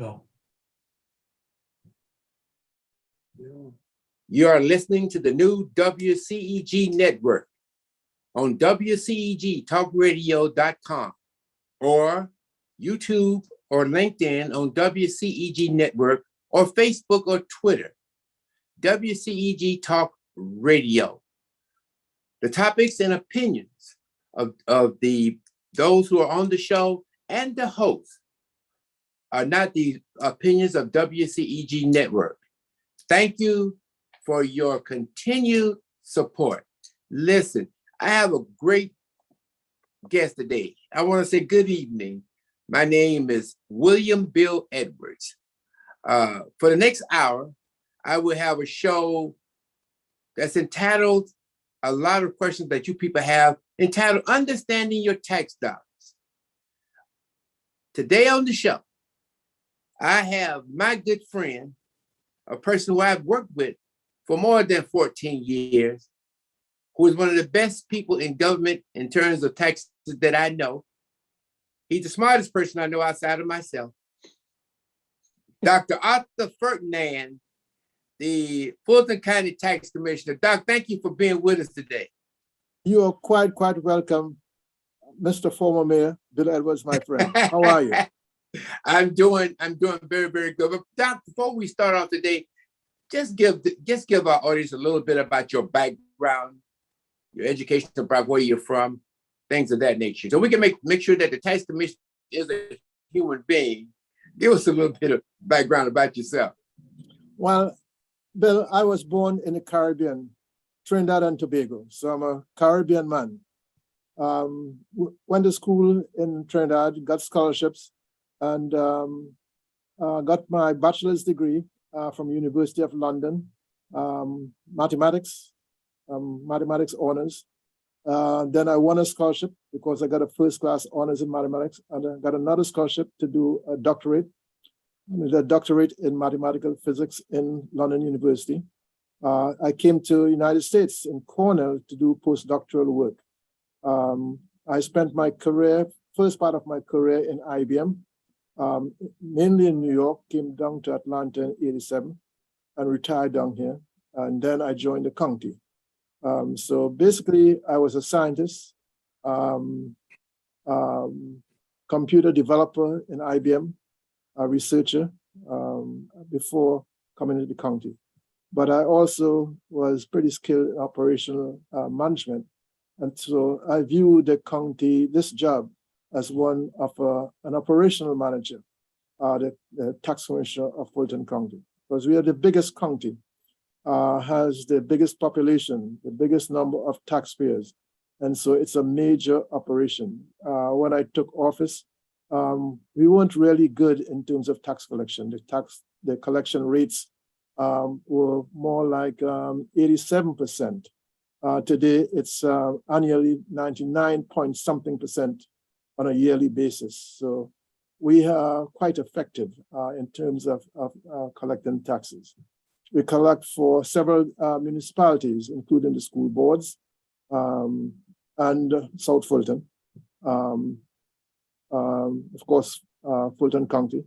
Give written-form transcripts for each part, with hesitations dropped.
Go. You are listening to the new WCEG Network on WCEG TalkRadio.com or YouTube or LinkedIn on WCEG Network or Facebook or Twitter. WCEG Talk Radio. The topics and opinions of those who are on the show and the host are not the opinions of WCEG Network. Thank you for your continued support. Listen, I have a great guest today. I want to say good evening. My name is William Bill Edwards. For the next hour, I will have a show that's entitled a lot of questions that you people have, entitled Understanding Your Tax Dollars. Today on the show, I have my good friend, a person who I've worked with for more than 14 years, who is one of the best people in government in terms of taxes that I know. He's the smartest person I know outside of myself. Dr. Arthur Ferdinand, the Fulton County Tax Commissioner. Doc, thank you for being with us today. You are quite welcome, Mr. Former Mayor Bill Edwards, my friend. How are you? I'm doing very, very good. But Doc, before we start off today, just give our audience a little bit about your background, your education, about where you're from, things of that nature. So we can make sure that the tax commissioner is a human being. Give us a little bit of background about yourself. Well, Bill, I was born in the Caribbean, Trinidad and Tobago. So I'm a Caribbean man. Went to school in Trinidad, got scholarships, and got my bachelor's degree from University of London, mathematics honors. Then I won a scholarship because I got a first class honors in mathematics, and I got another scholarship to do a doctorate. I did a doctorate in mathematical physics in London University. I came to the United States in Cornell to do postdoctoral work. I spent my first part of my career in IBM, mainly in New York, came down to Atlanta in '87 and retired down here. And then I joined the county. So basically, I was a scientist, computer developer in IBM, a researcher before coming to the county. But I also was pretty skilled in operational management. And so I view the county, this job, as one of an operational manager, the tax commissioner of Fulton County, because we are the biggest county, has the biggest population, the biggest number of taxpayers. And so it's a major operation. When I took office, we weren't really good in terms of tax collection. The collection rates were more like 87%. Today, it's annually 99-point-something% on a yearly basis. So we are quite effective in terms of collecting taxes. We collect for several municipalities, including the school boards and South Fulton. Of course, Fulton County,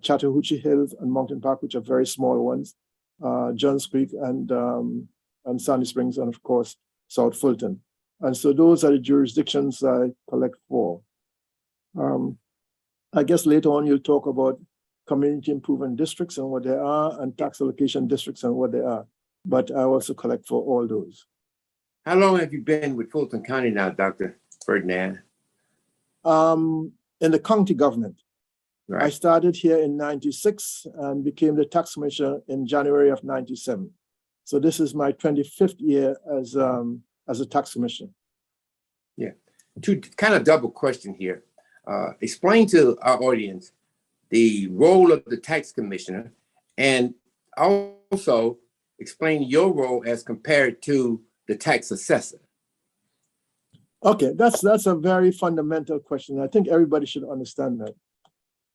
Chattahoochee Hills and Mountain Park, which are very small ones, Johns Creek and Sandy Springs, and of course, South Fulton. And so those are the jurisdictions I collect for. I guess later on you'll talk about community improvement districts and what they are, and tax allocation districts and what they are. But I also collect for all those. How long have you been with Fulton County now, Dr. Ferdinand? In the county government. Right. I started here in '96 and became the tax commissioner in January of '97. So this is my 25th year as a tax commissioner. Yeah, two kind of double question here. Explain to our audience the role of the tax commissioner, and also explain your role as compared to the tax assessor. Okay, that's a very fundamental question. I think everybody should understand that.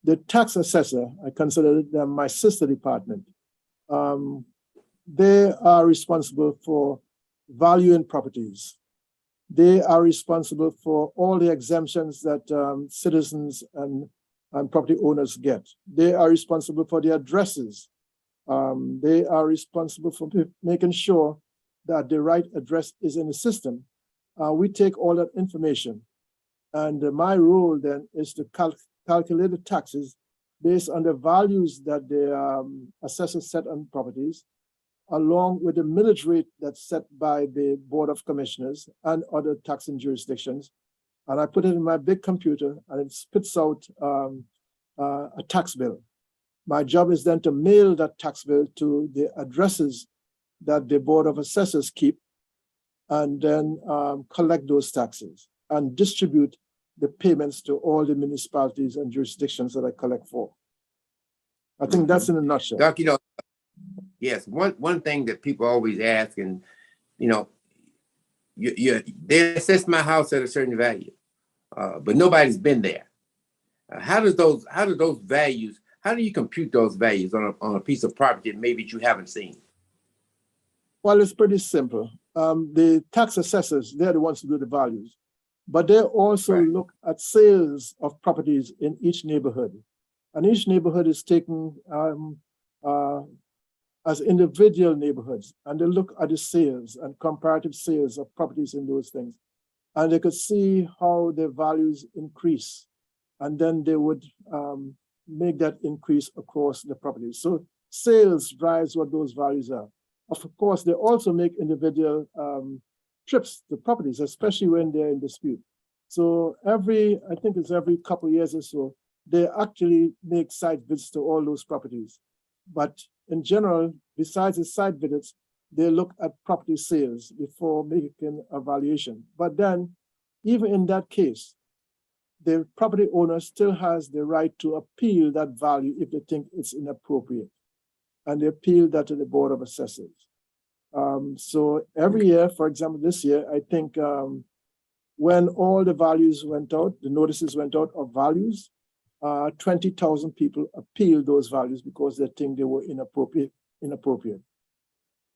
The tax assessor, I consider them my sister department. They are responsible for valuing properties. They are responsible for all the exemptions that citizens and and property owners get. They are responsible for the addresses. They are responsible for making sure that the right address is in the system. We take all that information, and my role then is to calculate the taxes based on the values that the assessor set on properties, along with the millage rate that's set by the Board of Commissioners and other taxing jurisdictions. And I put it in my big computer, and it spits out a tax bill. My job is then to mail that tax bill to the addresses that the Board of Assessors keep, and then collect those taxes and distribute the payments to all the municipalities and jurisdictions that I collect for. I think that's in a nutshell. Doc, yes, one thing that people always ask, and they assess my house at a certain value, but nobody's been there. How do those values? How do you compute those values on a piece of property that maybe you haven't seen? Well, it's pretty simple. The tax assessors, they're the ones who do the values, but they also look at sales of properties in each neighborhood. And each neighborhood is taken as individual neighborhoods, and they look at the sales and comparative sales of properties in those things. And they could see how their values increase, and then they would make that increase across the properties. So sales drives what those values are. Of course, they also make individual trips to properties, especially when they're in dispute. So I think it's every couple of years or so, they actually make site visits to all those properties. But in general, besides the site visits, they look at property sales before making a valuation. But then, even in that case, the property owner still has the right to appeal that value if they think it's inappropriate. And they appeal that to the Board of Assessors. So every year, for example, this year, I think when all the values went out, the notices went out of values, 20,000 people appealed those values because they think they were inappropriate.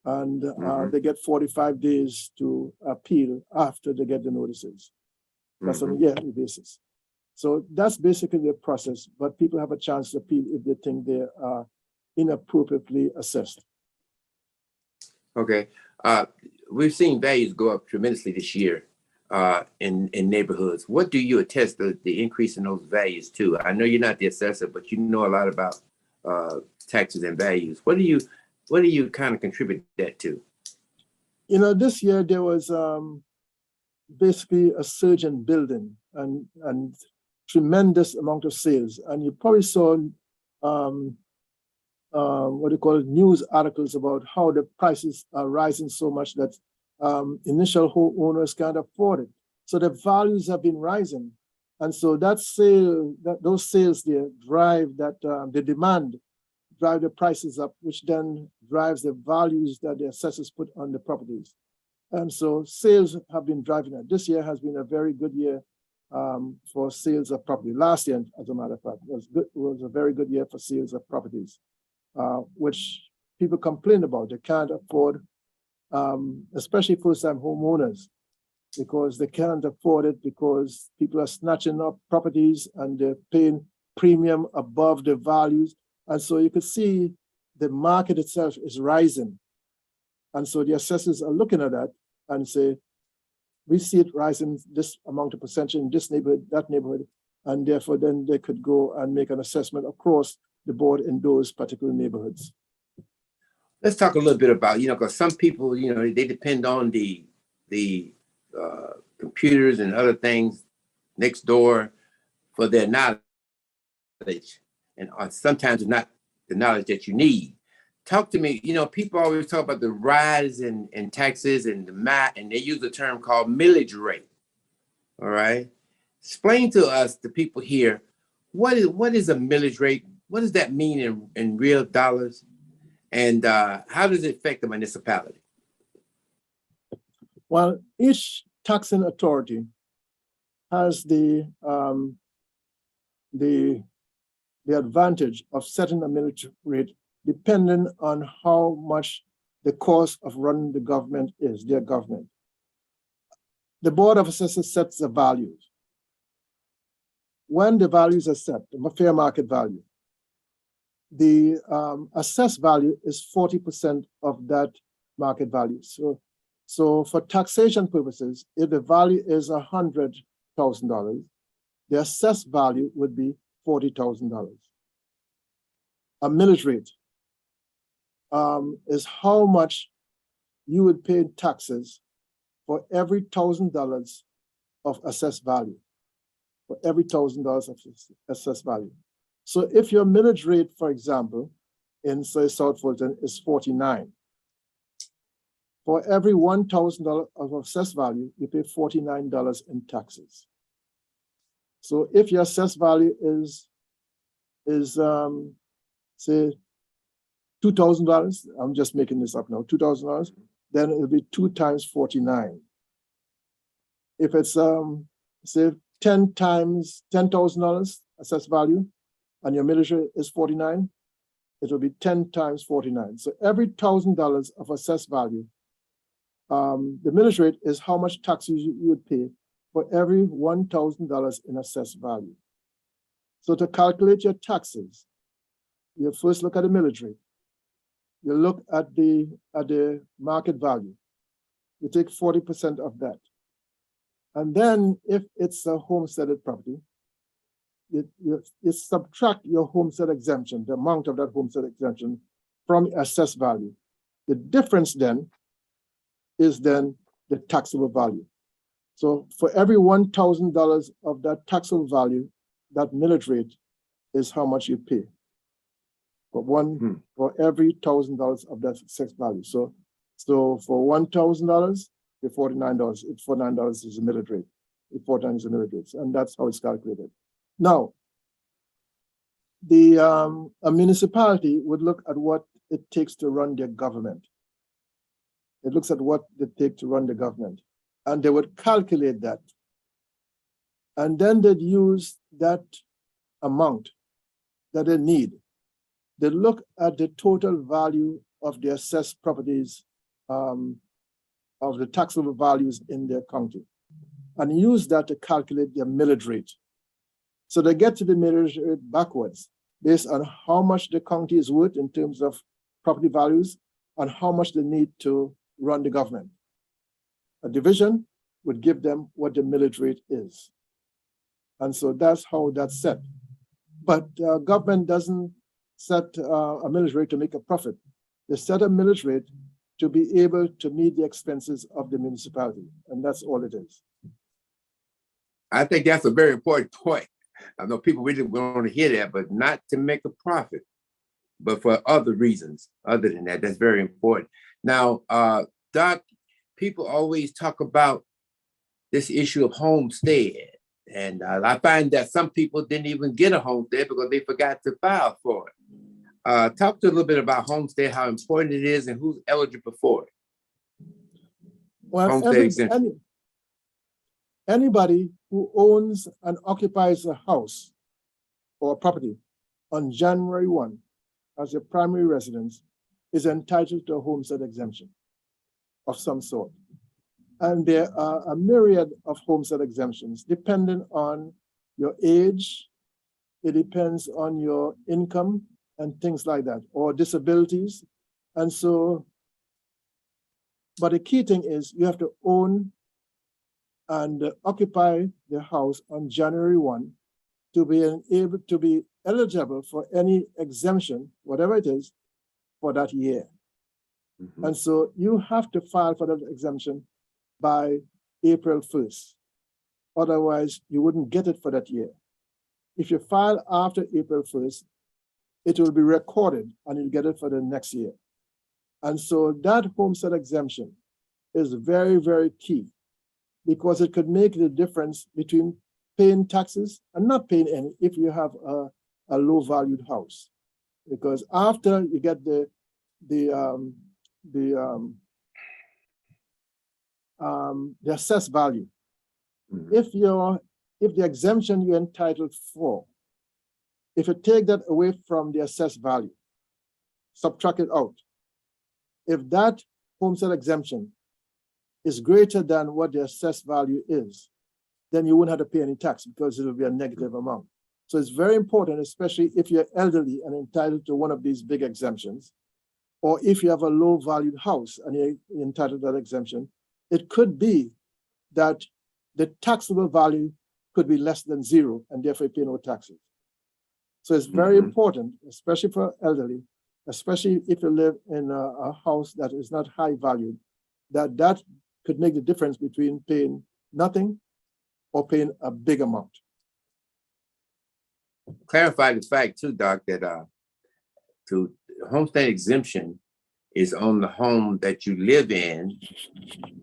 And they get 45 days to appeal after they get the notices. That's on a yearly basis. So that's basically the process, but people have a chance to appeal if they think they are inappropriately assessed. Okay. We've seen values go up tremendously this year in neighborhoods. What do you attest the increase in those values to? I know you're not the assessor, but you know a lot about taxes and values. What do you kind of contribute that to? This year there was basically a surge in building and tremendous amount of sales. And you probably saw news articles about how the prices are rising so much that initial homeowners can't afford it. So the values have been rising. And so those sales there drive the demand, drive the prices up, which then drives the values that the assessors put on the properties. And so sales have been driving it. This year has been a very good year for sales of property. Last year, as a matter of fact, was a very good year for sales of properties, which people complain about. They can't afford, especially first-time homeowners, because they can't afford it because people are snatching up properties and they're paying premium above the values. And so you could see the market itself is rising. And so the assessors are looking at that and say, we see it rising this amount of percentage in this neighborhood, that neighborhood, and therefore then they could go and make an assessment across the board in those particular neighborhoods. Let's talk a little bit about, because some people, they depend on the computers and other things next door for their knowledge, and sometimes it's not the knowledge that you need. Talk to me, people always talk about the rise in taxes and and they use a term called millage rate. All right. Explain to us, the people here, what is a millage rate? What does that mean in real dollars? And how does it affect the municipality? Well, each taxing authority has the advantage of setting a millage rate depending on how much the cost of running the government is, their government. The Board of Assessors sets the values. when the values are set, the fair market value, the assessed value is 40% of that market value. So for taxation purposes, if the value is $100,000, the assessed value would be $40,000. A millage rate is how much you would pay in taxes for every $1,000 of assessed value. For every $1,000 of assessed value. So if your millage rate, for example, in say South Fulton is 49, for every $1,000 of assessed value, you pay $49 in taxes. So if your assessed value is say $2,000, I'm just making this up now, $2,000, then it'll be 2 times 49. If it's say 10 times $10,000 assessed value, and your millage rate is 49, it will be 10 times 49. So every $1,000 of assessed value, the millage rate is how much taxes you would pay for every $1,000 in assessed value. So to calculate your taxes, you first look at the millage rate. You look at the market value. You take 40% of that. And then if it's a homesteaded property, you subtract your homestead exemption, the amount of that homestead exemption from assessed value. The difference then is then the taxable value. So for every $1,000 of that taxable value, that millage rate is how much you pay. For every $1,000 of that assessed value. So for $1,000, the $49. If $49 is the millage rate, if $49 is the millage rate, and that's how it's calculated. Now, a municipality would look at what it takes to run their government. It looks at what it takes to run the government, and they would calculate that. And then they'd use that amount that they need. They look at the total value of the assessed properties, of the taxable values in their county, and use that to calculate their millage rate. So they get to the millage rate backwards based on how much the county is worth in terms of property values and how much they need to run the government. A division would give them what the millage rate is. And so that's how that's set. But government doesn't set a millage rate to make a profit. They set a millage rate to be able to meet the expenses of the municipality. And that's all it is. I think that's a very important point. I know people really want to hear that, but not to make a profit, but for other reasons other than that. That's very important. Now, Doc, people always talk about this issue of homestead. And I find that some people didn't even get a homestead because they forgot to file for it. Talk to a little bit about homestead, how important it is, and who's eligible for it. Well, anybody who owns and occupies a house or a property on January 1 as a primary residence is entitled to a homestead exemption of some sort. And there are a myriad of homestead exemptions depending on your age, it depends on your income and things like that, or disabilities. And so, but the key thing is you have to own and occupy the house on January 1 to be able to be eligible for any exemption, whatever it is, for that year. Mm-hmm. And so you have to file for that exemption by April 1st. Otherwise, you wouldn't get it for that year. If you file after April 1st, it will be recorded and you'll get it for the next year. And so that homestead exemption is very, very key because it could make the difference between paying taxes and not paying any if you have a low valued house. Because after you get the assessed value, mm-hmm. if the exemption you're entitled for, if you take that away from the assessed value, subtract it out, if that homestead exemption is greater than what the assessed value is, then you won't have to pay any tax because it will be a negative amount. So it's very important, especially if you're elderly and entitled to one of these big exemptions, or if you have a low valued house and you're entitled to that exemption, it could be that the taxable value could be less than zero and therefore you pay no taxes. So it's very important, especially for elderly, especially if you live in a house that is not high valued, that could make the difference between paying nothing or paying a big amount. Clarify the fact too, Doc, that to homestead exemption is on the home that you live in,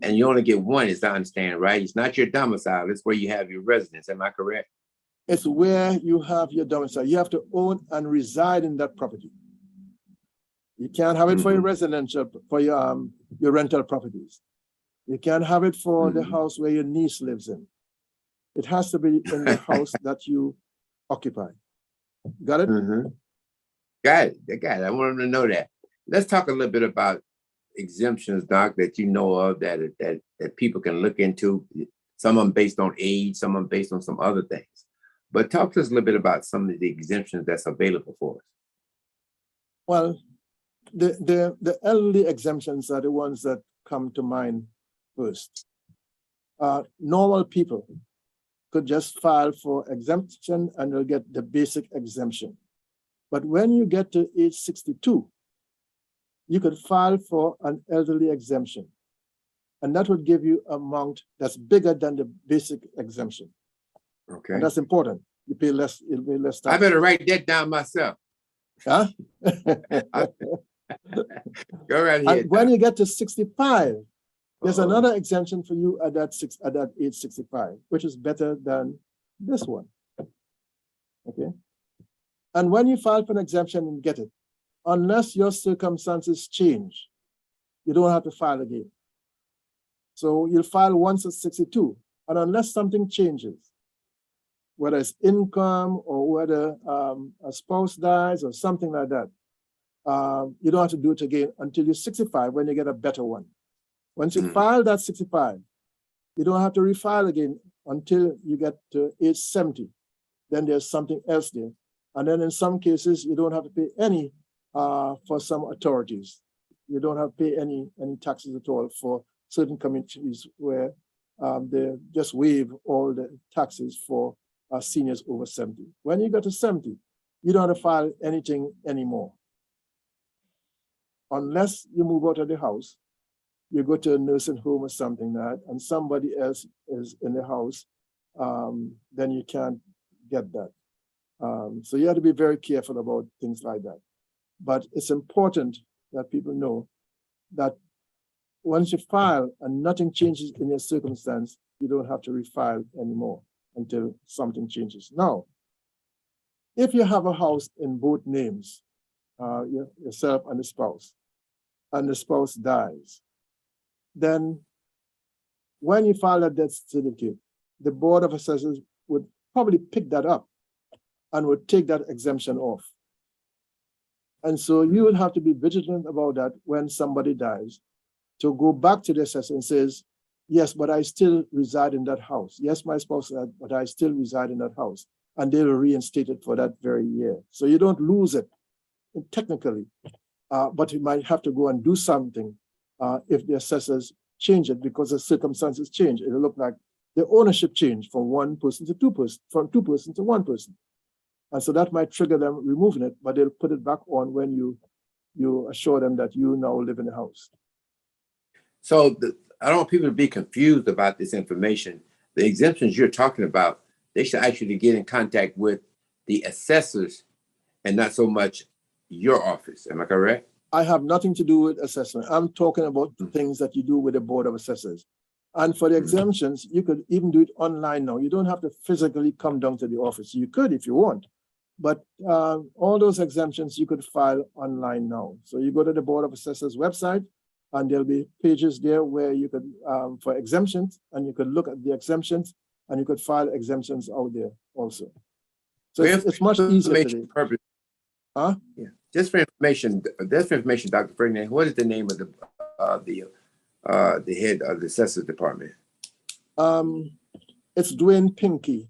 and you only get one, as I understand, right? It's not your domicile, it's where you have your residence. Am I correct? It's where you have your domicile. You have to own and reside in that property. You can't have it for your residential, for your rental properties. You can't have it for the house where your niece lives in. It has to be in the house that you occupy. Got it? Got it. I got it. I want them to know that. Let's talk a little bit about exemptions, Doc, that you know of that people can look into. Some of them based on age, some of them based on some other things. But talk to us a little bit about some of the exemptions that's available for us. Well, the elderly exemptions are the ones that come to mind first. Normal people could just file for exemption and they'll get the basic exemption. But when you get to age 62, you could file for an elderly exemption. And that would give you an amount that's bigger than the basic exemption. Okay. And that's important. You pay less, you'll pay less tax. I better write that down myself. Huh? Go right ahead. And when you get to 65, there's another exemption for you at that age 65, which is better than this one. Okay. And when you file for an exemption and get it, unless your circumstances change, you don't have to file again. So you'll file once at 62, and unless something changes, whether it's income or whether a spouse dies or something like that, you don't have to do it again until you're 65 when you get a better one. Once you file that 65, you don't have to refile again until you get to age 70. Then there's something else there. And then in some cases, you don't have to pay any for some authorities. You don't have to pay any taxes at all for certain communities where they just waive all the taxes for seniors over 70. When you get to 70, you don't have to file anything anymore. Unless you move out of the house, you go to a nursing home or something like that, and somebody else is in the house, then you can't get that. So you have to be very careful about things like that. But it's important that people know that once you file and nothing changes in your circumstance, you don't have to refile anymore until something changes. Now, if you have a house in both names, yourself and the spouse dies, then when you file a death certificate, the Board of Assessors would probably pick that up and would take that exemption off. And so you would have to be vigilant about that when somebody dies, to go back to the assessor and says, yes, but I still reside in that house. Yes, my spouse died, but I still reside in that house. And they will reinstate it for that very year. So you don't lose it technically, but you might have to go and do something if the assessors change it because the circumstances change. It'll look like the ownership changed from one person to two person, from two person to one person. And so that might trigger them removing it, but they'll put it back on when you assure them that you now live in the house. So I don't want people to be confused about this information. The exemptions you're talking about, they should actually get in contact with the assessors and not so much your office. Am I correct? I have nothing to do with assessment. I'm talking about things that you do with the Board of Assessors. And for the exemptions, you could even do it online now. You don't have to physically come down to the office. You could if you want. But all those exemptions you could file online now. So you go to the Board of Assessors website, and there'll be pages there where you could, for exemptions, and you could look at the exemptions, and you could file exemptions out there also. So it's much easier today. Huh? Yeah. Just for information, Dr. Ferdinand, what is the name of the head of the Assessors Department? it's Dwayne Pinkney.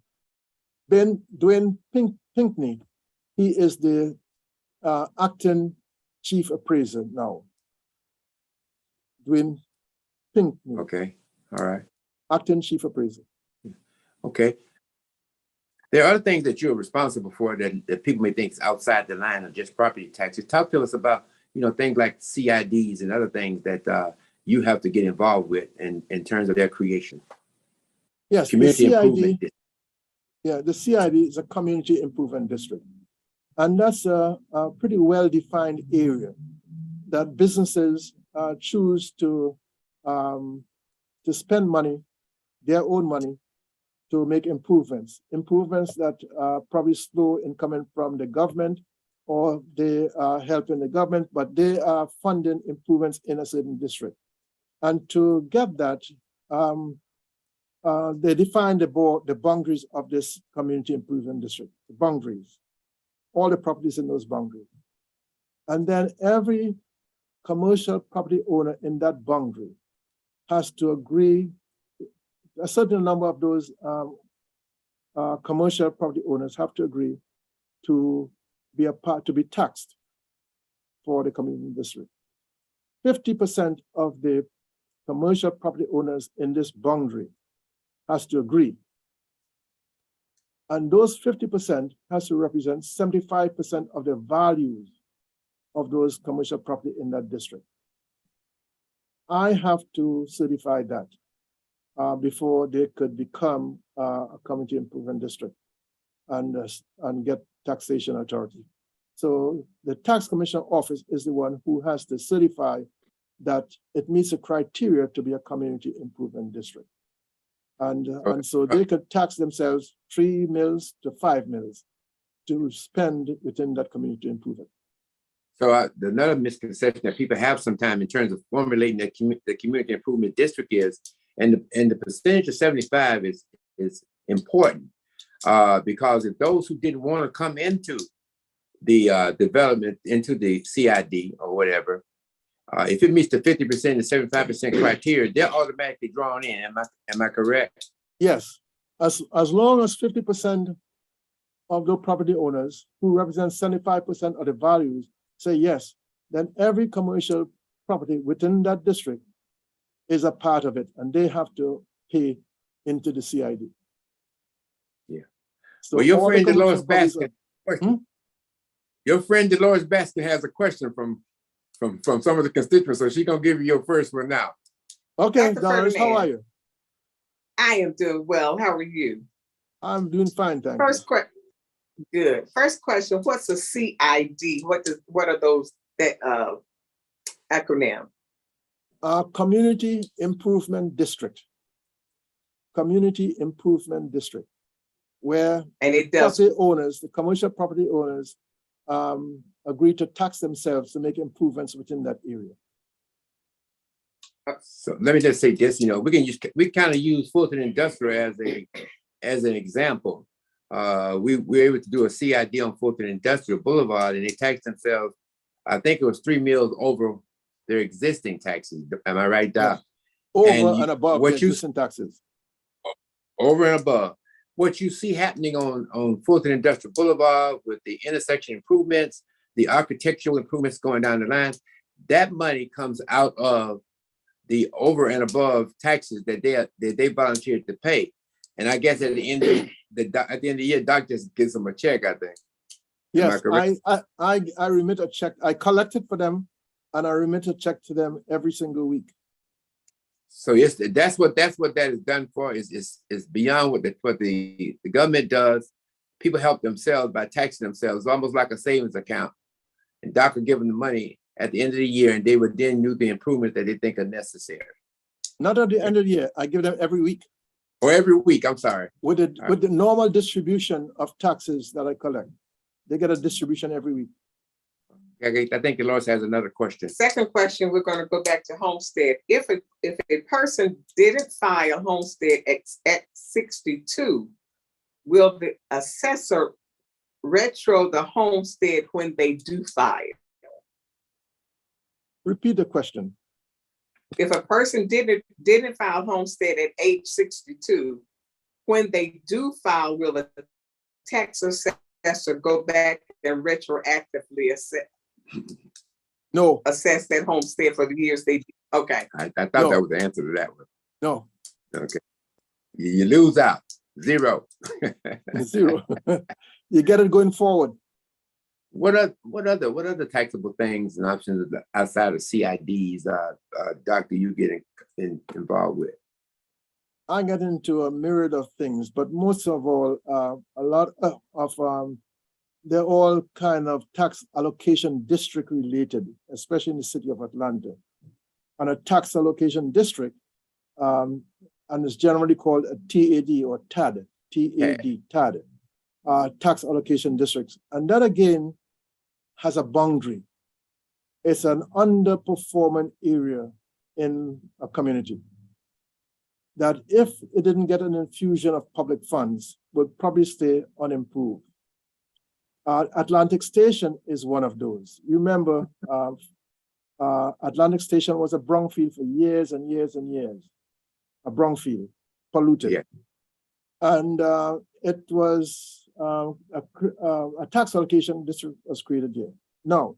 He is the acting chief appraiser now. Dwayne Pinkney. Okay, all right, Acting chief appraiser. okay. There are other things that you're responsible for that people may think is outside the line of just property taxes. Talk to us about, things like CIDs and other things that you have to get involved with in terms of their creation. Yes, Community the CID, improvement. yeah, the CID is a community improvement district. And that's a pretty well-defined area that businesses choose to spend money, their own money, to make improvements that are probably slow in coming from the government, or they are helping the government, but they are funding improvements in a certain district. And to get that, they define the boundaries of this community improvement district, the boundaries, all the properties in those boundaries. And then every commercial property owner in that boundary has to agree. A certain number of those commercial property owners have to agree to be taxed for the community district. 50% of the commercial property owners in this boundary has to agree. And those 50% has to represent 75% of the values of those commercial property in that district. I have to certify that before they could become a community improvement district and get taxation authority. So the tax commissioner office is the one who has to certify that it meets the criteria to be a community improvement district. And so they could tax themselves 3 mills to 5 mills to spend within that community improvement. So another misconception that people have sometimes in terms of formulating the community improvement district is, and the percentage of 75 is important because if those who didn't want to come into the development, into the CID or whatever, if it meets the 50% and 75% criteria, they're automatically drawn in. Am I correct? Yes, as long as 50% of the property owners who represent 75% of the values say yes, then every commercial property within that district is a part of it, and they have to pay into the CID. Yeah. So well, your friend Dolores Baskin, your friend Dolores Baskin has a question from some of the constituents, so she's gonna give you your first one now. Okay, Dr. Doris, how are you? I am doing well. How are you? I'm doing fine, thank you. Good. First question, what's a CID? What are those acronym? Community Improvement District. Community Improvement District, where property owners, the commercial property owners, agree to tax themselves to make improvements within that area. So let me just say this, we kind of use Fulton Industrial as an example. We were able to do a CID on Fulton Industrial Boulevard, and they taxed themselves, I think it was 3 mills over their existing taxes. Am I right, Doc? Over and above the existing taxes. Over and above. What you see happening on Fulton Industrial Boulevard with the intersection improvements, the architectural improvements going down the line, that money comes out of the over and above taxes that they volunteered to pay. And I guess at the end of the year, Doc just gives them a check, I think. Yes, I remit a check. I collect it for them, and I remit a check to them every single week. So that's what that is done for. Is beyond what the government does. People help themselves by taxing themselves, almost like a savings account. And Doc will give them the money at the end of the year, and they would then do the improvements that they think are necessary. Not at the end of the year. I give them every week. Or every week, I'm sorry. With the normal distribution of taxes that I collect. They get a distribution every week. Okay, I think Dolores has another question. Second question, we're going to go back to homestead. If a person didn't file homestead at 62, will the assessor retro the homestead when they do file? Repeat the question. If a person didn't file homestead at age 62, when they do file, will the tax assessor go back and retroactively No, assess that homestead for the years they, okay. I thought No. that was the answer to that one. no, Okay. You lose out. 0. zero. You get it going forward. What other taxable things and options outside of CIDs, Doctor, you get involved with? I get into a myriad of things, but most of all, a lot of they're all kind of tax allocation district related, especially in the city of Atlanta. And a tax allocation district, and it's generally called a TAD or TAD, TAD, tax allocation districts. And that again has a boundary. It's an underperforming area in a community that if it didn't get an infusion of public funds, would probably stay unimproved. Atlantic Station is one of those. You remember, Atlantic Station was a brownfield for years and years and years. A brownfield, polluted. Yeah. And it was a tax allocation district was created here. Now,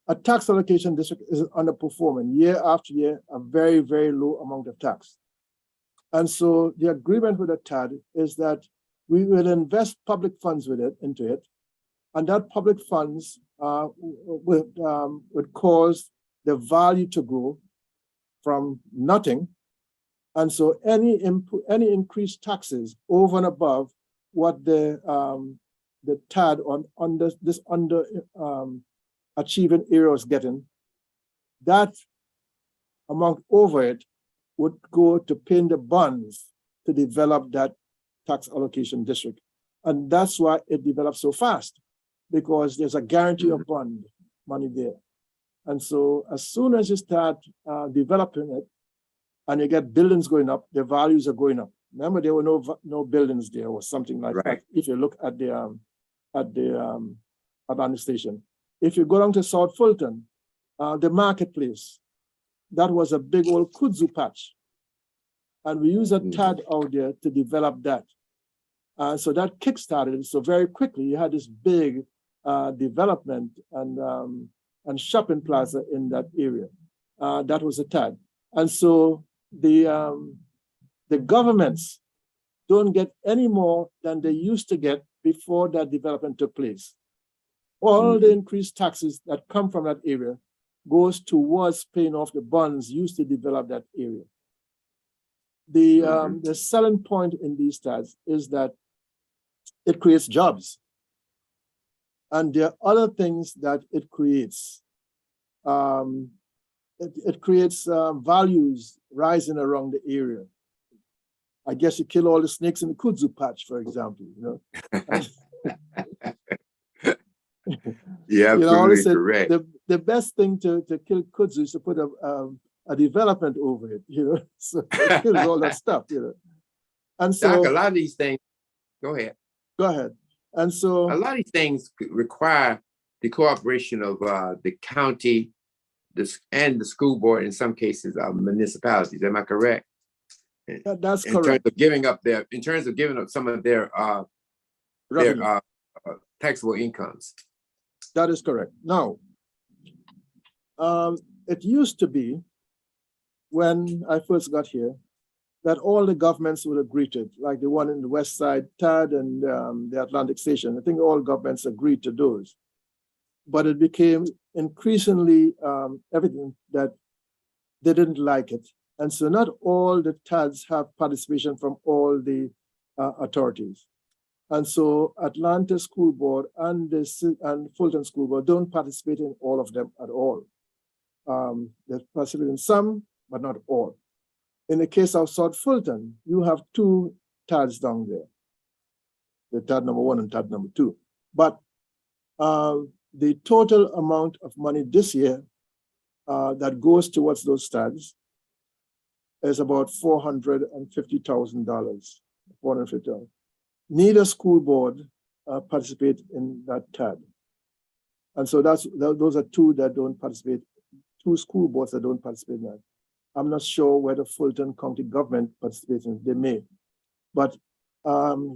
a tax allocation district is underperforming year after year, a very, very low amount of tax. And so the agreement with the TAD is that we will invest public funds into it, and that public funds would cause the value to grow from nothing. And so any increased taxes over and above what the TAD on this achieving area was getting, that amount over it would go to paying the bonds to develop that tax allocation district. And that's why it developed so fast, because there's a guarantee of bond money there. And so as soon as you start developing it and you get buildings going up, the values are going up. Remember, there were no buildings there or something like that. If you look at the Atlantic Station. If you go down to South Fulton, the marketplace, that was a big old kudzu patch. And we used a TAD out there to develop that. So that kickstarted it. So very quickly, you had this big development and shopping plaza in that area. That was a TAD. And so the governments don't get any more than they used to get before that development took place. All the increased taxes that come from that area goes towards paying off the bonds used to develop that area. The selling point in these TADs is that it creates jobs. And there are other things that it creates. It creates values rising around the area. I guess you kill all the snakes in the kudzu patch, for example. You know? Yeah, absolutely correct. The best thing to kill kudzu is to put a development over it, you know. So it kills all that stuff, you know. And so Doc, a lot of these things, go ahead. Go ahead. And so a lot of these things require the cooperation of the county, and the school board, in some cases, municipalities. Am I correct? That's correct. In terms of giving up some of their taxable incomes. That is correct. Now, it used to be, when I first got here, that all the governments would agree to it, like the one in the West Side, TAD, and the Atlantic Station. I think all governments agreed to those. But it became increasingly evident that they didn't like it. And so not all the TADs have participation from all the authorities. And so Atlanta School Board and Fulton School Board don't participate in all of them at all. They participate in some, but not all. In the case of South Fulton, you have two TADs down there, the TAD number 1 and TAD number 2. But the total amount of money this year that goes towards those TADs is about $450,000, $450,000. Neither school board participate in that TAD. And so those are two that don't participate, two school boards that don't participate in that. I'm not sure whether Fulton County government participates in it. They may. But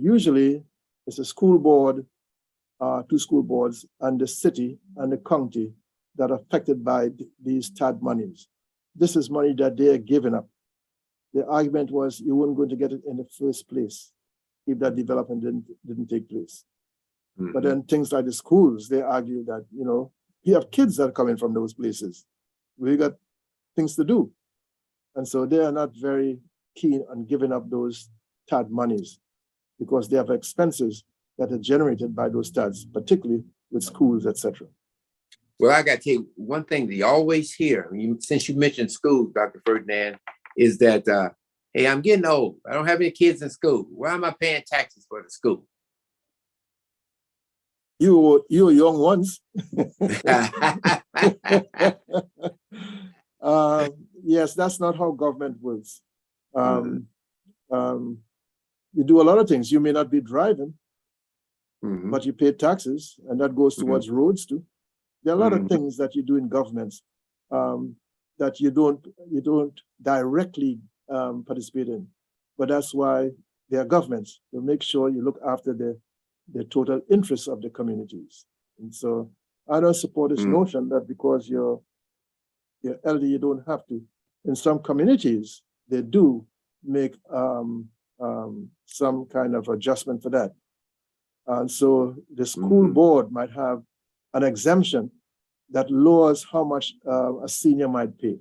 usually it's a school board, 2 school boards, and the city and the county that are affected by these TAD monies. This is money that they are giving up. The argument was you weren't going to get it in the first place if that development didn't take place. Mhm. But then things like the schools, they argue that, you know, you have kids that are coming from those places. We got things to do. And so they are not very keen on giving up those TAD monies because they have expenses that are generated by those TADs, particularly with schools, etc. Well, I got to tell you, one thing that you always hear, since you mentioned school, Dr. Ferdinand, is that, hey, I'm getting old. I don't have any kids in school. Why am I paying taxes for the school? You young ones. Yes, that's not how government works. You do a lot of things. You may not be driving, but you pay taxes, and that goes towards roads too. There are a lot of things that you do in governments that you don't directly participate in, but that's why they are governments. To make sure you look after the total interests of the communities. And so I don't support this notion that because you're elderly, you don't have to. In some communities, they do make some kind of adjustment for that. And so the school board might have an exemption that lowers how much a senior might pay.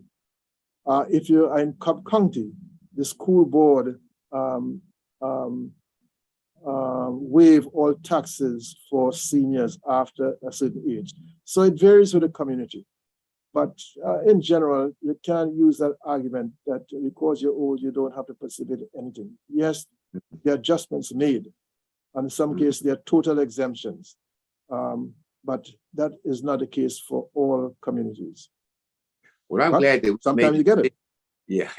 If you are in Cobb County, the school board waive all taxes for seniors after a certain age. So it varies with the community. But in general, you can't use that argument that because you're old, you don't have to participate in anything. Yes, there are adjustments made. And in some cases, there are total exemptions. But that is not the case for all communities. Well, I'm glad that sometimes you get it. Yeah.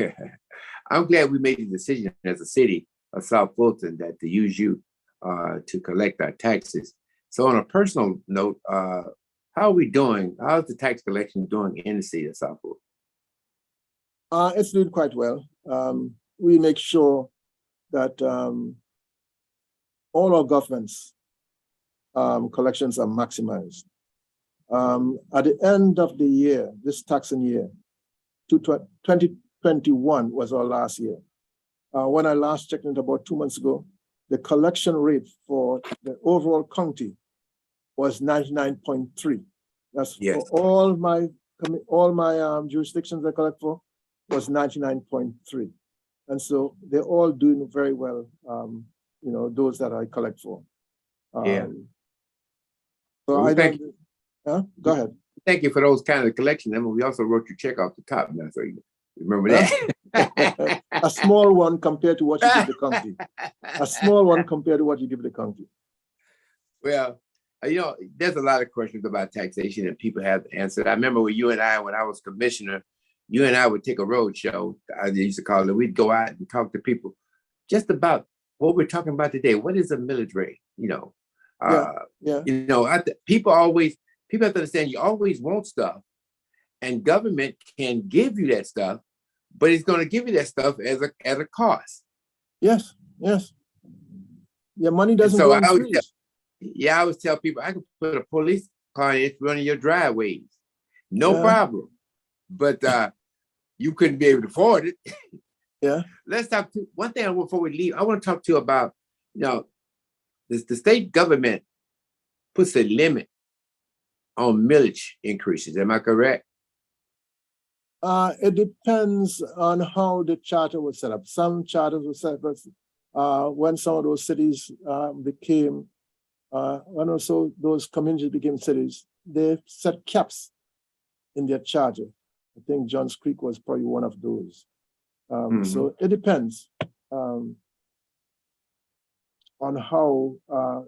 I'm glad we made the decision as a city of South Fulton that to use you to collect our taxes. So on a personal note, how are we doing? How's the tax collection doing in the city of Southport? It's doing quite well. We make sure that all our governments collections are maximized. At the end of the year, this taxing year, 2021 was our last year. When I last checked it about 2 months ago, the collection rate for the overall county was 99.3. That's for all my jurisdictions I collect for was 99.3. And so they're all doing very well, you know, those that I collect for. So well, go ahead. Thank you for those kind of collections. And we also wrote your check off the top now, so you remember that. A small one compared to what you give the county. A small one compared to what you give the county. Well, you know, there's a lot of questions about taxation and people have answered. I remember when you and I, when I was commissioner, you and I would take a road show. I used to call it. We'd go out and talk to people just about what we're talking about today. What is a millage rate? You know, you know, people have to understand you always want stuff, and government can give you that stuff, but it's going to give you that stuff as a cost. Yes, yes. Your money doesn't go in free. I always tell people I can put a police car in one of your driveways, no problem. But you couldn't be able to afford it. Yeah. Let's talk to one thing before we leave. I want to talk to you about, you know, the state government puts a limit on millage increases. Am I correct? It depends on how the charter was set up. Some charters were set up when some of those cities became, when also those communities became cities, they set caps in their charter. I think Johns Creek was probably one of those. So it depends on how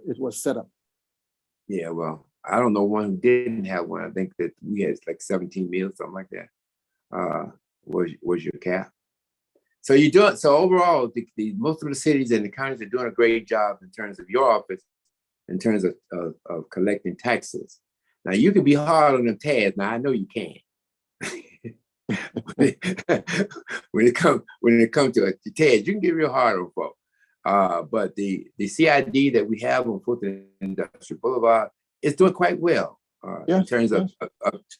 it was set up. Yeah, well, I don't know one who didn't have one. I think that we had like 17 meals, something like that. Was your cap. So you do it. So overall, the most of the cities and the counties are doing a great job in terms of your office, in terms of collecting taxes. Now you can be hard on them TADs. Now I know you can. when it comes to the TADs, you can get real hard on folks. But the CID that we have on Fulton Industrial Boulevard is doing quite well in terms of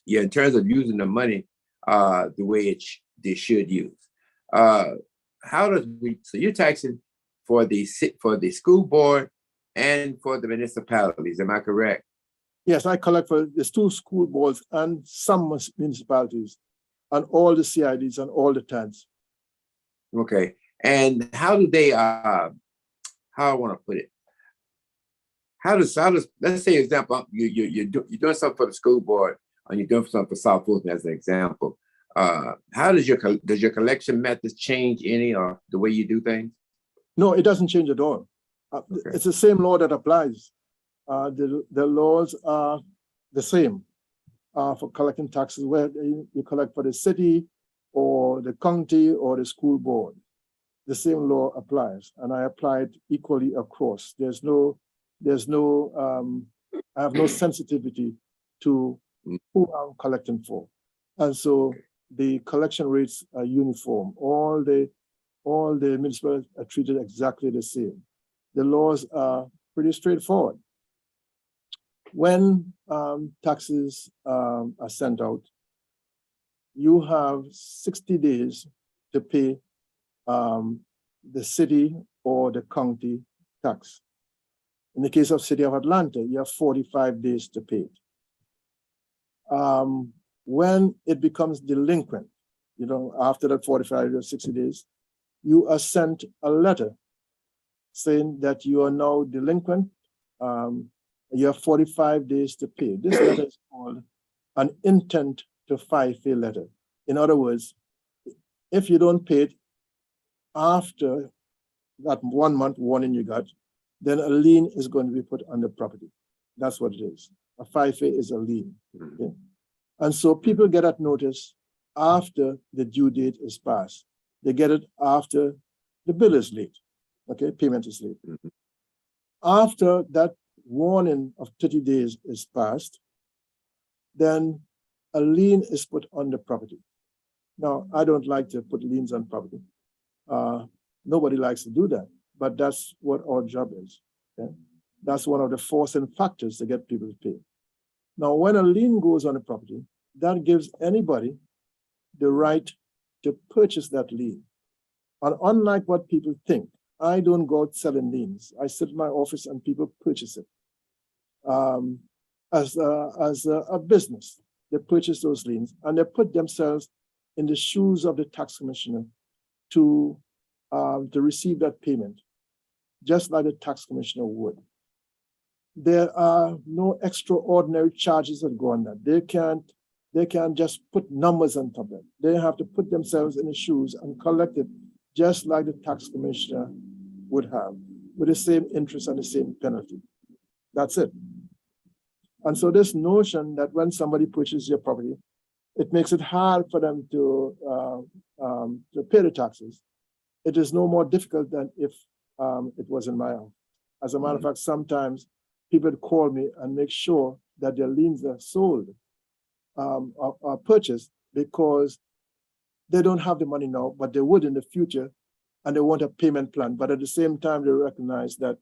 in terms of using the money the way they should use. How does so you're taxing for the school board and for the municipalities? Am I correct? Yes, I collect for the 2 school boards and some municipalities, and all the CIDs and all the TADs. Okay, and how do they? How I want to put it? How does let's say example you're doing something for the school board and you're doing something for Southport as an example. How does your collection methods change any or the way you do things? No, it doesn't change at all. Okay. It's the same law that applies. The laws are the same for collecting taxes, whether you collect for the city or the county or the school board. The same law applies, and I apply it equally across. I have no sensitivity to who I'm collecting for. And so the collection rates are uniform. All the municipalities are treated exactly the same. The laws are pretty straightforward. When taxes are sent out, you have 60 days to pay the city or the county tax. In the case of City of Atlanta, you have 45 days to pay it. When it becomes delinquent, after that 45 or 60 days, you are sent a letter saying that you are now delinquent. You have 45 days to pay. This letter is called an intent to file letter. In other words, if you don't pay it after that 1 month warning you got, then a lien is going to be put on the property. That's what it is. A FIFE is a lien. Okay? And so people get that notice after the due date is passed. They get it after the bill is late. Okay, payment is late. After that warning of 30 days is passed, then a lien is put on the property. Now, I don't like to put liens on property. Nobody likes to do that, but that's what our job is. Okay? That's one of the forcing factors to get people to pay. Now, when a lien goes on a property, that gives anybody the right to purchase that lien. And unlike what people think, I don't go out selling liens. I sit in my office and people purchase it. As a business, they purchase those liens and they put themselves in the shoes of the tax commissioner to receive that payment, just like the tax commissioner would. There are no extraordinary charges that go on that. They can't just put numbers on top of it. They have to put themselves in the shoes and collect it just like the tax commissioner would have, with the same interest and the same penalty. That's it. And so this notion that when somebody purchases your property, it makes it hard for them to pay the taxes. It is no more difficult than if it was in my house. As a matter of fact, sometimes people call me and make sure that their liens are sold or purchased because they don't have the money now, but they would in the future, and they want a payment plan. But at the same time, they recognize that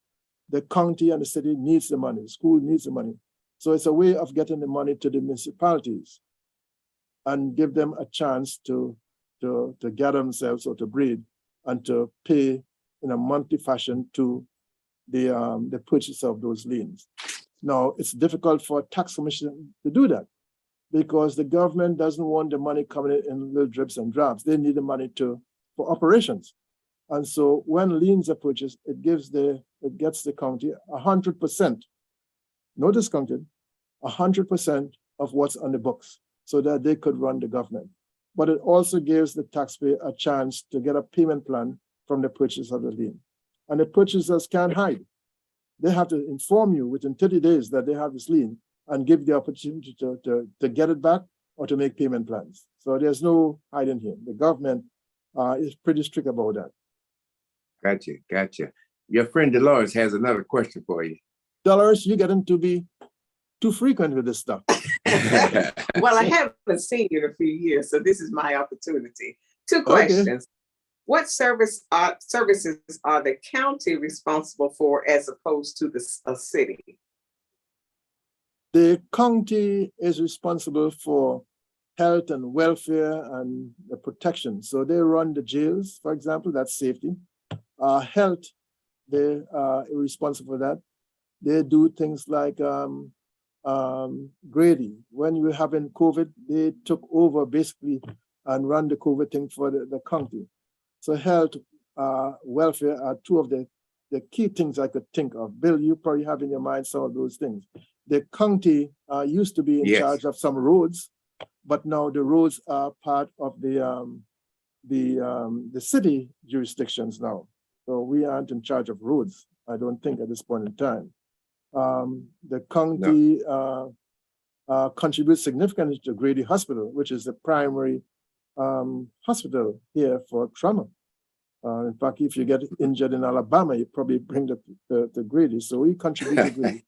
the county and the city needs the money, the school needs the money. So it's a way of getting the money to the municipalities and give them a chance to gather themselves or to breathe and to pay in a monthly fashion to the purchase of those liens. Now, it's difficult for a tax commissioner to do that because the government doesn't want the money coming in little drips and drabs. They need the money for operations. And so when liens are purchased, it gets the county 100%, no discounted, 100% of what's on the books so that they could run the government. But it also gives the taxpayer a chance to get a payment plan from the purchase of the lien. And the purchasers can't hide. They have to inform you within 30 days that they have this lien and give the opportunity to get it back or to make payment plans. So there's no hiding here. The government is pretty strict about that. Gotcha. Your friend Dolores has another question for you. Dolores, you're getting to be too frequent with this stuff. Well, I haven't seen you in a few years, so this is my opportunity. Two questions. What services are the county responsible for as opposed to a city? The county is responsible for health and welfare and the protection. So they run the jails, for example, that's safety. Health, they are responsible for that. They do things like grading. When we were having COVID, they took over basically and run the COVID thing for the county. So health, welfare are two of the key things I could think of. Bill, you probably have in your mind some of those things. The county used to be in charge of some roads, but now the roads are part of the city jurisdictions now. So we aren't in charge of roads, I don't think, at this point in time. The county contributes significantly to Grady Hospital, which is the primary hospital here for trauma. In fact, if you get injured in Alabama, you probably bring the Grady. So we contribute to Grady.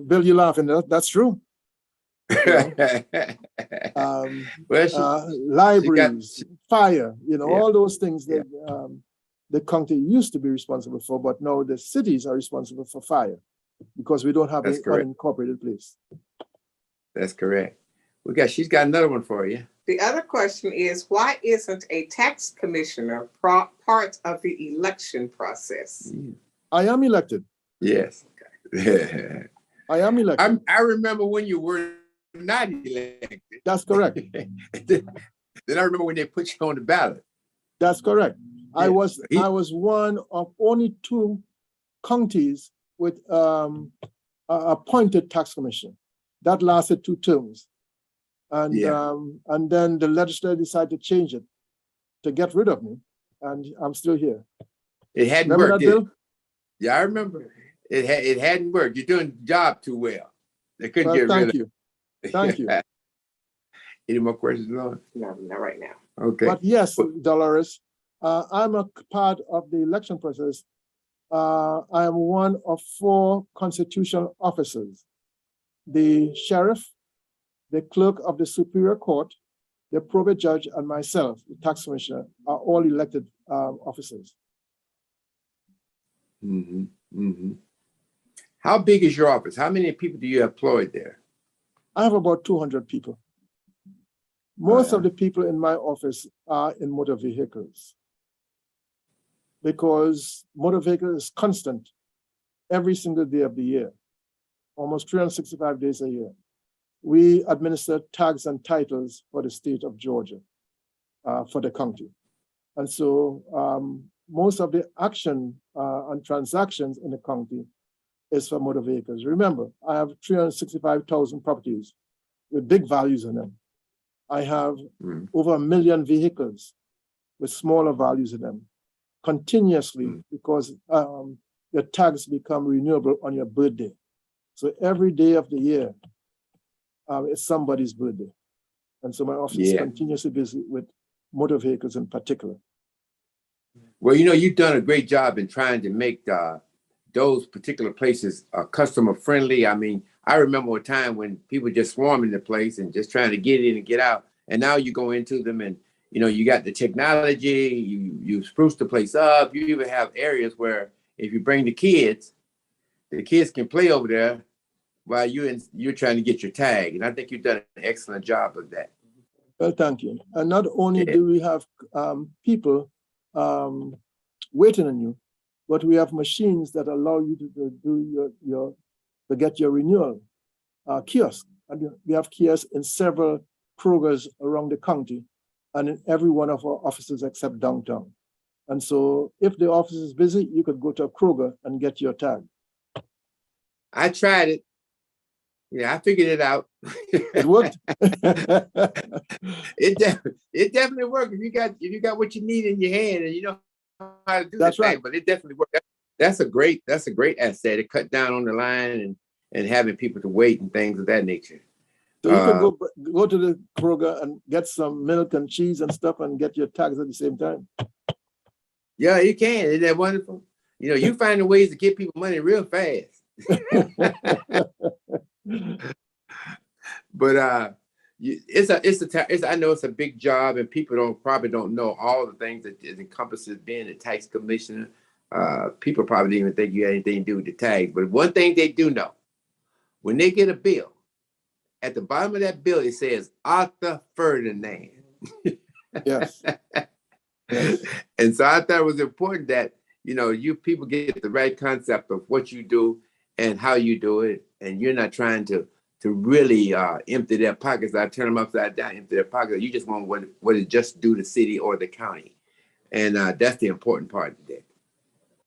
Bill, you laughing? That's true. You know? Libraries, fire, all those things that the county used to be responsible for, but now the cities are responsible for fire because we don't have an unincorporated place. That's correct. She's got another one for you. The other question is, why isn't a tax commissioner part of the election process? I am elected. Yes. I am elected. I remember when you were not elected. That's correct. Then I remember when they put you on the ballot. That's correct. Yeah. I was one of only 2 counties with appointed tax commissioner. That lasted 2 terms. And then the legislature decided to change it to get rid of me, and I'm still here. It hadn't remember worked, that, Bill? Yeah, I remember. It hadn't worked. You're doing the job too well. They couldn't get rid of you. Thank you. Any more questions, Lord? No, not right now. Okay. But yes, Dolores, I'm a part of the election process. I am one of 4 constitutional officers: the sheriff, the clerk of the Superior Court, the probate judge, and myself, the tax commissioner, are all elected officers. Mm-hmm. Mm-hmm. How big is your office? How many people do you employ there? I have about 200 people. Most of the people in my office are in motor vehicles because motor vehicle is constant every single day of the year, almost 365 days a year. We administer tags and titles for the state of Georgia, for the county. And so most of the action and transactions in the county is for motor vehicles. Remember, I have 365,000 properties with big values in them. I have over 1 million vehicles with smaller values in them continuously because your tags become renewable on your birthday. So every day of the year, it's somebody's birthday. And so my office is continuously busy with motor vehicles in particular. Well, you've done a great job in trying to make those particular places customer friendly. I mean, I remember a time when people just swarming the place and just trying to get in and get out. And now you go into them and, you got the technology, you spruce the place up. You even have areas where if you bring the kids can play over there while you're trying to get your tag. And I think you've done an excellent job of that. Well, thank you. And not only do we have people waiting on you, but we have machines that allow you to do to get your renewal kiosk. And we have kiosks in several Krogers around the county and in every one of our offices except downtown. And so if the office is busy, you could go to a Kroger and get your tag. I tried it. Yeah, I figured it out. It worked. It definitely worked. If you got what you need in your hand and you know how to do that's right. Thing, but it definitely worked. That's a great asset. It cut down on the line and having people to wait and things of that nature. So you can go to the Kroger and get some milk and cheese and stuff and get your tags at the same time. Yeah, you can. Isn't that wonderful? You finding ways to get people money real fast. But I know it's a big job, and people probably don't know all the things that it encompasses being a tax commissioner. People probably didn't even think you had anything to do with the tax. But one thing they do know, when they get a bill, at the bottom of that bill it says Arthur Ferdinand. Yes. Yes. And so I thought it was important that you people get the right concept of what you do and how you do it, and you're not trying to really empty their pockets. I turn them upside down, empty their pockets. You just want what it just do the city or the county, and that's the important part of that.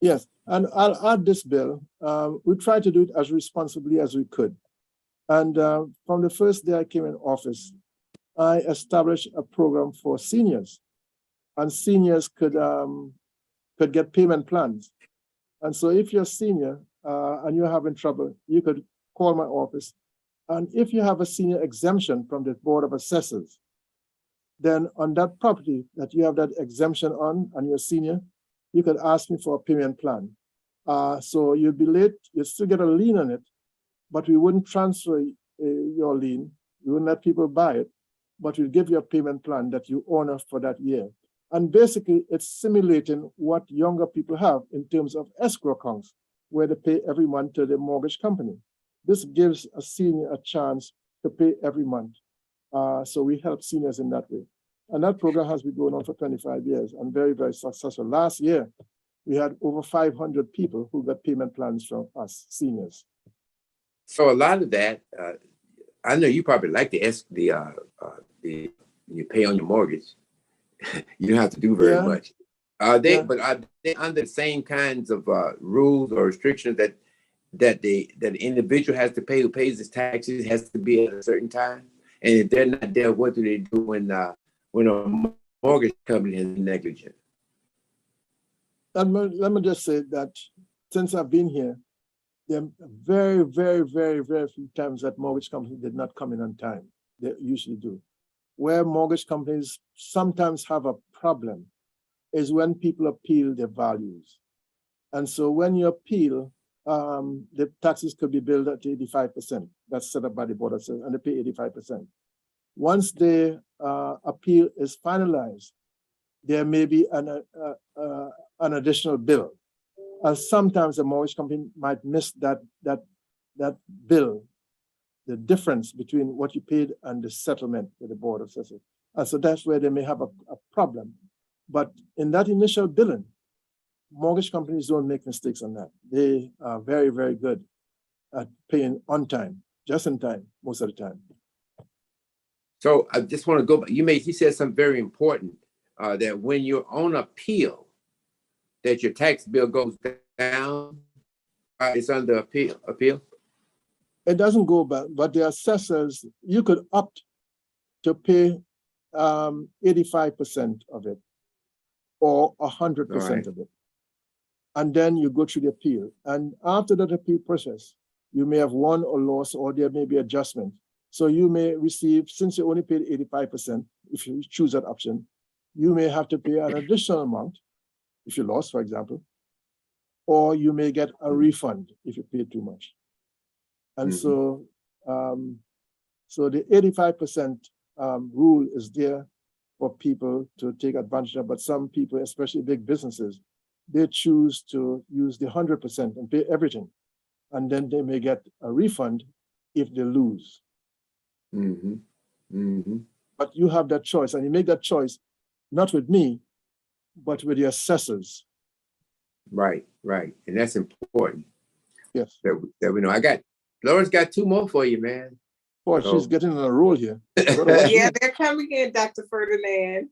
Yes, and I'll add this, Bill. We tried to do it as responsibly as we could. And from the first day I came in office, I established a program for seniors, and seniors could get payment plans. And so if you're a senior and you're having trouble, you could call my office. And if you have a senior exemption from the Board of Assessors, then on that property that you have that exemption on and you're a senior, you could ask me for a payment plan. So you'd be late, you'd still get a lien on it, but we wouldn't transfer your lien. We wouldn't let people buy it, but we'd give you a payment plan that you honor for that year. And basically, it's simulating what younger people have in terms of escrow accounts, where they pay every month to the mortgage company. This gives a senior a chance to pay every month. So we help seniors in that way. And that program has been going on for 25 years and very, very successful. Last year, we had over 500 people who got payment plans from us, seniors. So a lot of that, I know you probably like you pay on your mortgage. You don't have to do very much. But are they under the same kinds of rules or restrictions that the individual has to pay, who pays his taxes, has to be at a certain time? And if they're not there, what do they do when a mortgage company is negligent? Let me just say that since I've been here, there are very, very, very, very few times that mortgage companies did not come in on time. They usually do. Where mortgage companies sometimes have a problem is when people appeal their values. And so when you appeal, the taxes could be billed at 85%. That's set up by the Board of Assessors, and they pay 85%. Once the appeal is finalized, there may be an additional bill. And sometimes the mortgage company might miss that bill, the difference between what you paid and the settlement with the Board of Assessors. And so that's where they may have a problem. But in that initial billing, mortgage companies don't make mistakes on that. They are very, very good at paying on time, just in time, most of the time. So I just want to go back. You said something very important, that when you're on appeal, that your tax bill goes down. It's under appeal. It doesn't go back, but the assessors, you could opt to pay 85% of it or 100% of it. And then you go through the appeal. And after that appeal process, you may have won or lost, or there may be adjustment. So you may receive, since you only paid 85%, if you choose that option, you may have to pay an additional amount if you lost, for example, or you may get a refund if you paid too much. And so the 85% rule is there for people to take advantage of, but some people, especially big businesses, they choose to use the 100% and pay everything. And then they may get a refund if they lose. But you have that choice, and you make that choice not with me, but with the assessors. Right. And that's important. Yes. That we know. Laura's got two more for you, man. Boy, she's getting on a roll here. Yeah, they're coming in, Dr. Ferdinand.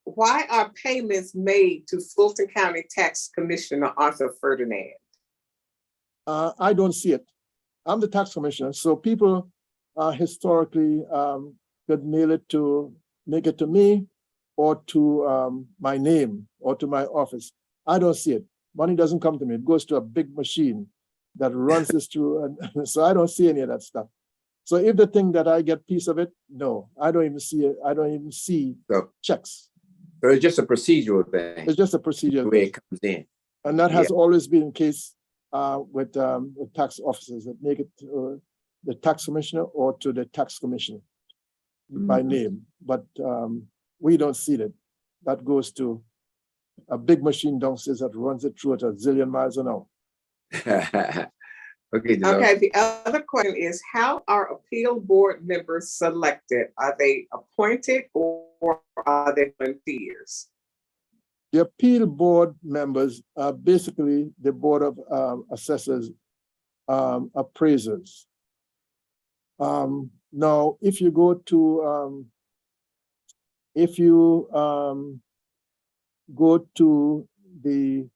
Why are payments made to Fulton County Tax Commissioner Arthur Ferdinand? I don't see it. I'm the tax commissioner, so people historically could make it to me or to my name or to my office. I don't see it. Money doesn't come to me. It goes to a big machine that runs this through, and so I don't see any of that stuff. So if the thing that I get piece of it, no, I don't even see it. I don't even see checks. So it's just a procedural thing. It's just a procedural way it comes in. And that has always been the case with tax officers that make it to the tax commissioner or to the tax commissioner. by name, but we don't see it. That goes to a big machine downstairs that runs it through at a zillion miles an hour. Okay, Dolores. Okay, the other question is, how are appeal board members selected? Are they appointed or are they volunteers? The appeal board members are basically the board of assessors, appraisers. Now, if you go to, go to the,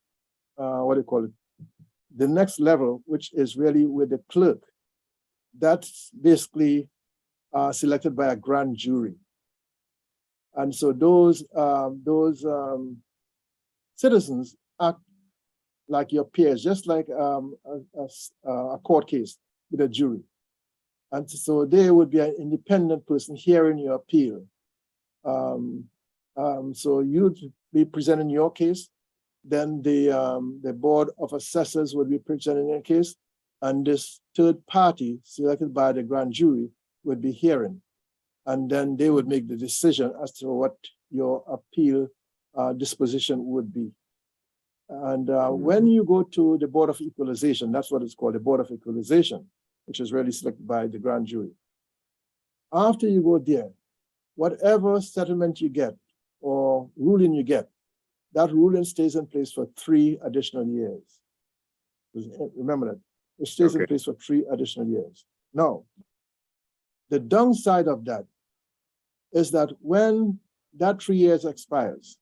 what do you call it? The next level, which is really with the clerk, that's basically selected by a grand jury. And so those citizens act like your peers, just like a court case with a jury. And so they would be an independent person hearing your appeal. So you'd be presenting your case, then the board of assessors would be presenting their case, and this third party selected by the grand jury would be hearing. And then they would make the decision as to what your appeal disposition would be. And when you go to the Board of Equalization, that's what it's called, the Board of Equalization, which is really selected by the grand jury. After you go there, whatever settlement you get or ruling you get, that ruling stays in place for 3 additional years. Remember that. It stays in place for 3 additional years. Now, the downside of that is that when that 3 years expires,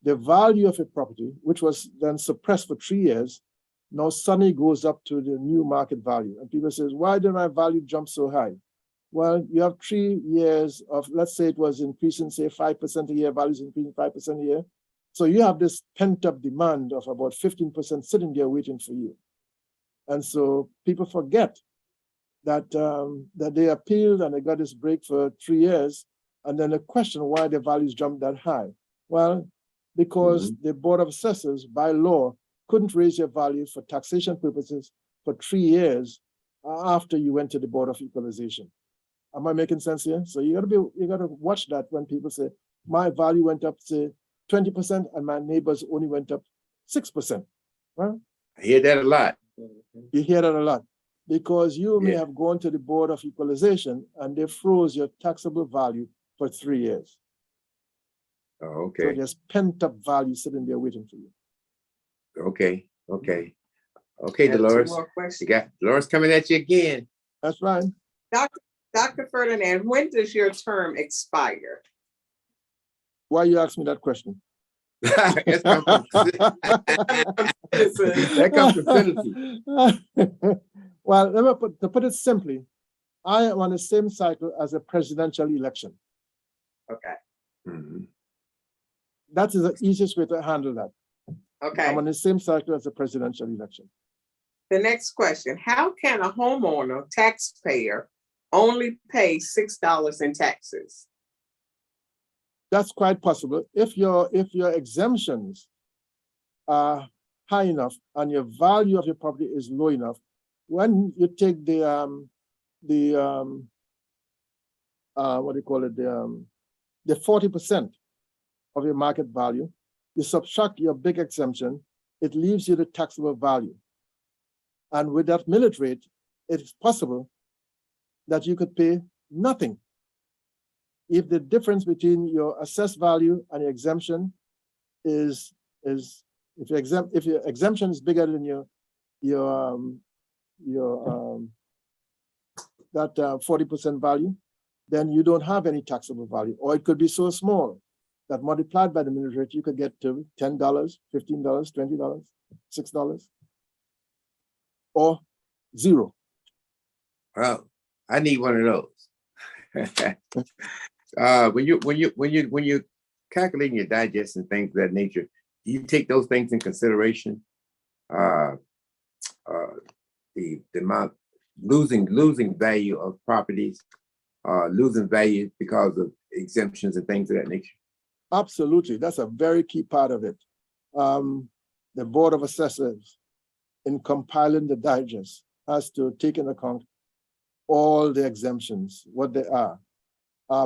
the value of a property, which was then suppressed for 3 years, now suddenly goes up to the new market value. And people say, why did my value jump so high? Well, you have 3 years of, let's say it was increasing, say 5% a year, values increasing 5% a year. So you have this pent-up demand of about 15% sitting there waiting for you. And so people forget that, that they appealed and they got this break for 3 years, and then the question why the values jumped that high. Well, because the Board of Assessors, by law, couldn't raise your value for taxation purposes for 3 years after you went to the Board of Equalization. Am I making sense here? So you gotta watch that when people say, my value went up to 20% and my neighbors only went up 6%. Well, I hear that a lot. you hear that a lot because you may have gone to the Board of Equalization and they froze your taxable value for 3 years. Oh, okay. So there's pent-up value sitting there waiting for you. Okay. Dolores. 2 more questions. You got Dolores coming at you again. That's right. Dr. Ferdinand, when does your term expire? Why you ask me that question? That comes from citizenship. Well, to put it simply, I am on the same cycle as a presidential election. Okay. That is the easiest way to handle that. Okay. I'm on the same cycle as a presidential election. The next question, how can a homeowner taxpayer only pay $6 in taxes? That's quite possible. If your exemptions are high enough and your value of your property is low enough, when you take the what do you call it, the 40% of your market value, you subtract your big exemption, it leaves you the taxable value. And with that millage rate, it's possible that you could pay nothing. If the difference between your assessed value and your exemption is if your exemption is bigger than that 40% value, then you don't have any taxable value, or it could be so small that multiplied by the millage rate, you could get to $10, $15, $20, $6, or 0. Well, I need one of those. When you're calculating your digest and things of that nature, do you take those things in consideration? The amount losing value of properties, losing value because of exemptions and things of that nature. Absolutely, that's a very key part of it. The Board of Assessors, in compiling the digest, has to take into account all the exemptions, what they are.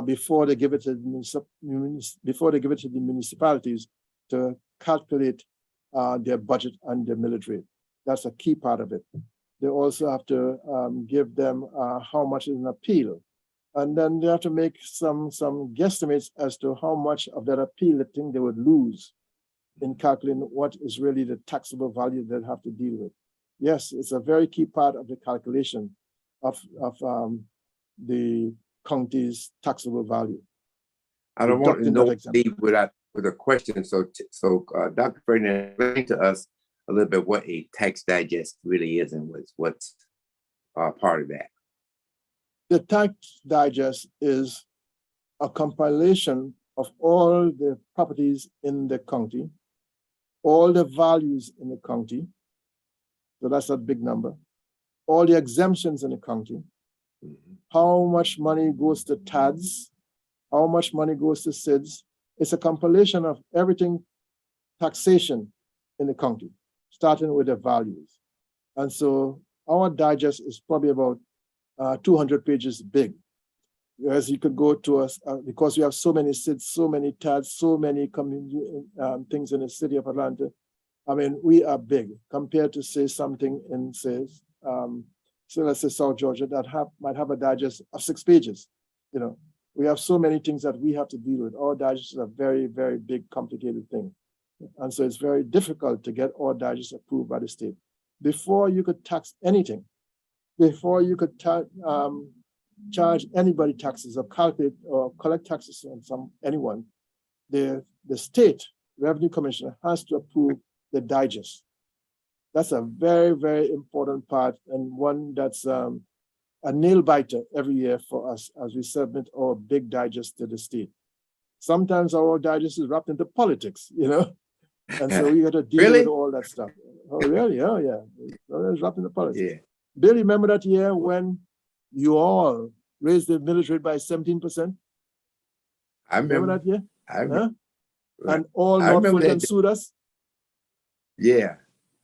before they give it to the municipalities to calculate their budget and their millage rate. That's a key part of it. They also have to give them how much is an appeal. And then they have to make some guesstimates as to how much of that appeal they think they would lose in calculating what is really the taxable value they'll have to deal with. Yes, it's a very key part of the calculation of the county's taxable value. I don't want to leave with a question. So Dr. Ferdinand, explain to us a little bit what a tax digest really is and what's part of that. The tax digest is a compilation of all the properties in the county, all the values in the county, so that's a big number, all the exemptions in the county, how much money goes to TADs, how much money goes to SIDS. It's a compilation of everything taxation in the county, starting with the values. And so our digest is probably about 200 pages big. Whereas you could go to us, because we have so many SIDS, so many TADs, so many community things in the city of Atlanta. I mean, we are big compared to, say, something in, say, so let's say South Georgia that might have a digest of 6 pages. You know, we have so many things that we have to deal with. Our digest is a very, very big, complicated thing. And so it's very difficult to get our digest approved by the state. Before you could tax anything, before you could charge anybody taxes or calculate or collect taxes on anyone, the state revenue commissioner has to approve the digest. That's a very, very important part, and one that's a nail biter every year for us as we submit our big digest to the state. Sometimes our digest is wrapped into politics, you know, and so we got to deal with all that stuff. Oh, really? Oh, yeah. It's wrapped into politics. Yeah. Bill, remember that year when you all raised the millage rate by 17%? I remember that year? I remember. Huh? And all North Fulton sued us? Yeah.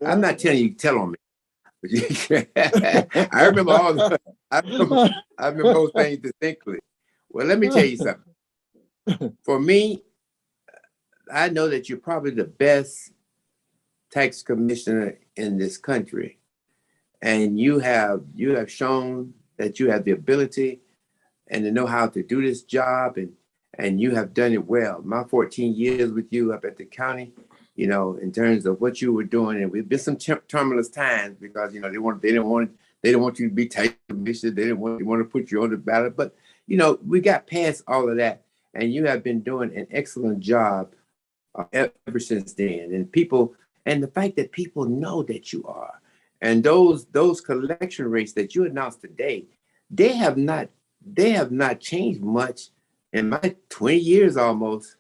I'm not telling you, tell on me. I remember I remember those things distinctly. Well, let me tell you something. For me, I know that you're probably the best tax commissioner in this country. And you have shown that you have the ability and to know how to do this job, and you have done it well. My 14 years with you up at the county, you know, in terms of what you were doing, and we've been some tumultuous times because, you know, they didn't want you to be tax commissioner. They didn't want to put you on the ballot, but you know, we got past all of that, and you have been doing an excellent job ever since then. And the fact that people know that you are. And those collection rates that you announced today, they have not changed much in my 20 years almost,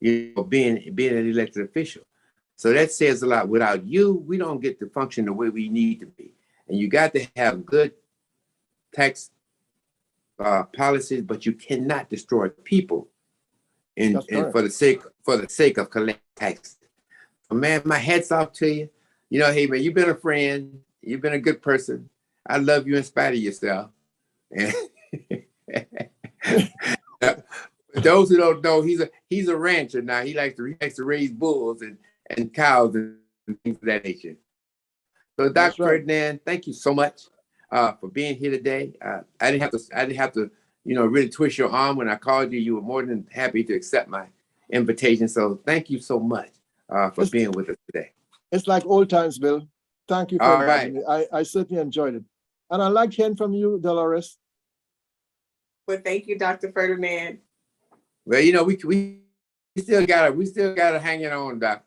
you know, being an elected official. So that says a lot. Without you, we don't get to function the way we need to be. And you got to have good tax policies, but you cannot destroy people and for the sake of collecting taxes. So man, my hat's off to you. You know, hey man, you've been a friend. You've been a good person. I love you in spite of yourself. And those who don't know, he's a rancher now. He likes to raise bulls and cows and things of that nature. So Dr. Ferdinand, thank you so much for being here today. I didn't have to, you know, really twist your arm when I called you. You were more than happy to accept my invitation. So thank you so much for being with us today. It's like old times, Bill. Thank you for inviting me. I certainly enjoyed it. And I like hearing from you, Dolores. Well, thank you, Dr. Ferdinand. Well, you know, we still got her hanging on, Doc.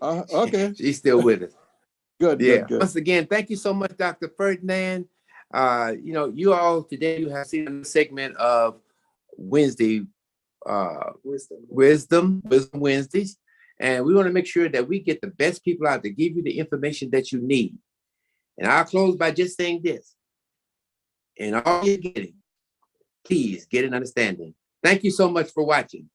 Okay. She's still with us. Good, yeah. Good. Once again, thank you so much, Dr. Ferdinand. You know, you all today, you have seen a segment of Wednesday, Wisdom Wednesdays. And we want to make sure that we get the best people out to give you the information that you need. And I'll close by just saying this. In all you're getting, please get an understanding. Thank you so much for watching.